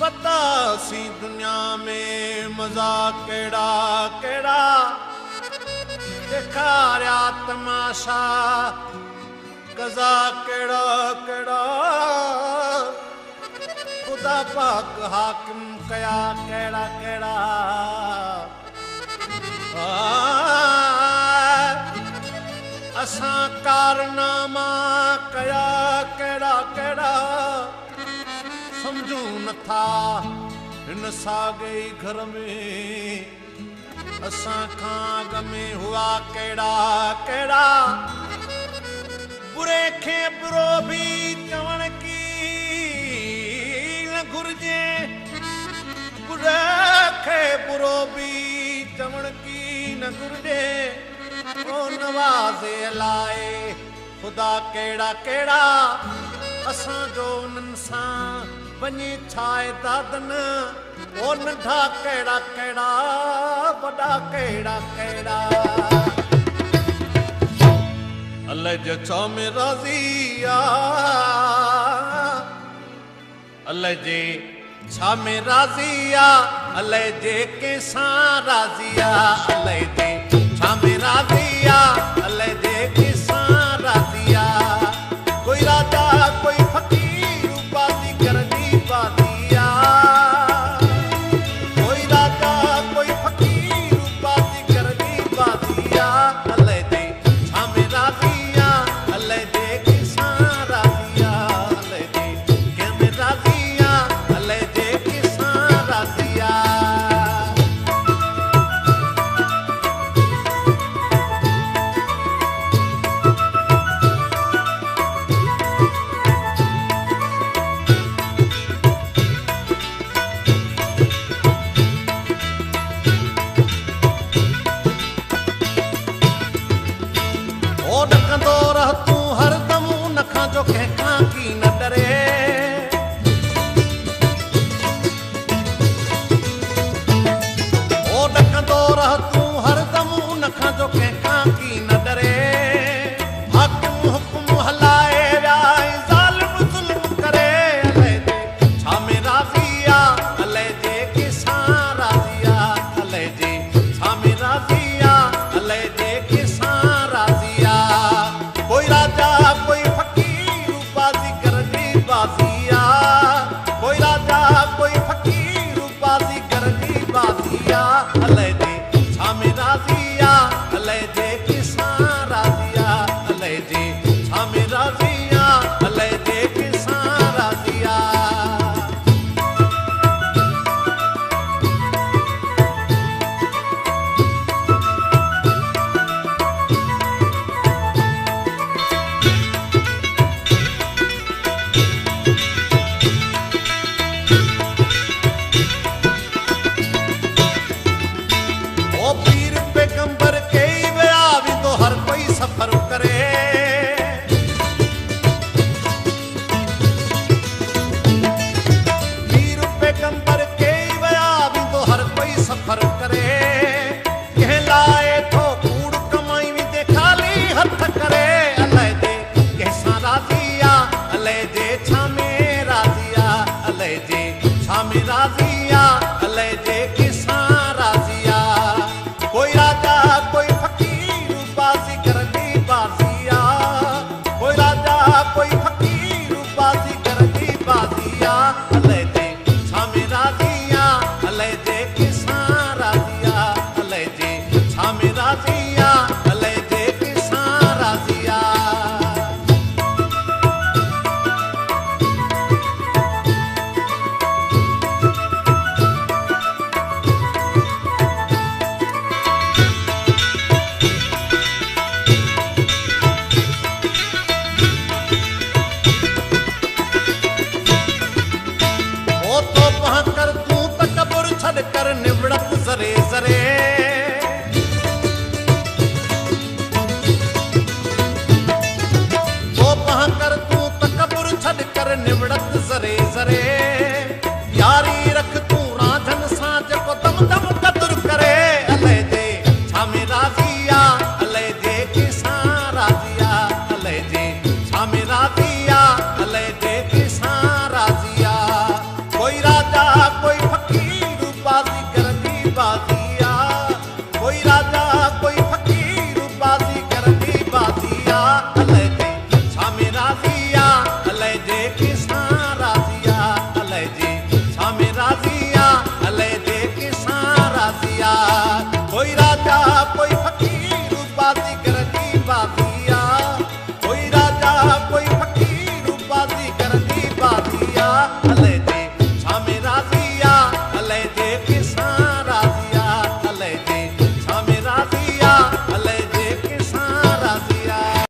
पता सी दुनिया में मजा केड़ा केड़ा दिखारिया तमाशा कजा केड़ा केड़ा खुदा पाक हाकिम कया केड़ा केड़ा असां कारनामा कया केड़ा केड़ा समझूं नथा हिन साॻे घर में असां खां अॻ में हुआ केड़ा केड़ा बुरे खे बुरो भी चवण की न घुर्जे बुरे खे बुरो भी चवण की न घुर्जे ओ नवाज़े लाए खुदा केड़ा केड़ा असां जो उन्हनि सां वञी छाए दादन ओ नंढा केड़ा केड़ा वॾा केड़ा केड़ा अल्लाह जो चौ में राज़ी आ अल्लाह जे छा में राज़ी आ अल्लाह जे कंहिंसां राज़ी आ अल्लाह जे छा में राज़ी आ अल्लाह जे कंहिंसां राज़ी आ कोई राजा कोई फकीर बाज़ी करनी बाज़िया कोई राजा कोई फकीर बाज़ी करनी बाज़िया अल्लाह दे छा में राज़िया अल्लाह दे किसां राज़िया अल्लाह दे के में राज़िया अल्लाह दे किसां राज़िया जो कंहिंखां की न डरे ओ ॾकंदो रह तूं हरदम उन खां जो कंहिंखां की न डरे हाकिम हुकुम हलाए विया ज़ालिम ज़ुल्म करे अल्लाह जे छा में राज़ी आ अल्लाह जे किसां राज़ी आ अल्लाह जे छा में राज़ी आ अल्लाह जे किसां राज़ी आ कोई राजा कोई बाज़िया कोई राजा कोई फकीर बाज़ी करनी बाज़िया अल्लाह दे छा में राज़िया अल्लाह दे किसां राज़िया अल्लाह दे छा में राज़िया अल्लाह दे किसां राज़िया सफर करे वीर पैगंबर के वया भी तो हर कोई सफर करे कह लाए तो कूड़ कमाई भी दे खाली हथ करे अल्लाह दे कैसा राज़िया अल्लाह दे छा में राज़िया अल्लाह दे छा में राज़िया अल्लाह दे किसां राज़िया कोई राजा कोई फकीर बाज़ी करनी बाज़िया कोई राजा कोई फकीर बाज़ी करनी बाज़िया अल्लाह दे छा में राज़िया अल्लाह दे किसां राज़िया अल्लाह दे छा में राज़िया अल्लाह दे किसां राज़िया कर निवड़त जरे जरे वो पहा कर तू तकबुर छड़ कर निवड़त जरे जरे यारी रख तू रांझन सां जेको दम दम कदुर करे अल्लाह दे छा में राज़िया अल्लाह दे किसां राज़िया अल्लाह दे छा में राज़िया अल्लाह दे किसां राज़िया कोई राजा जा कोई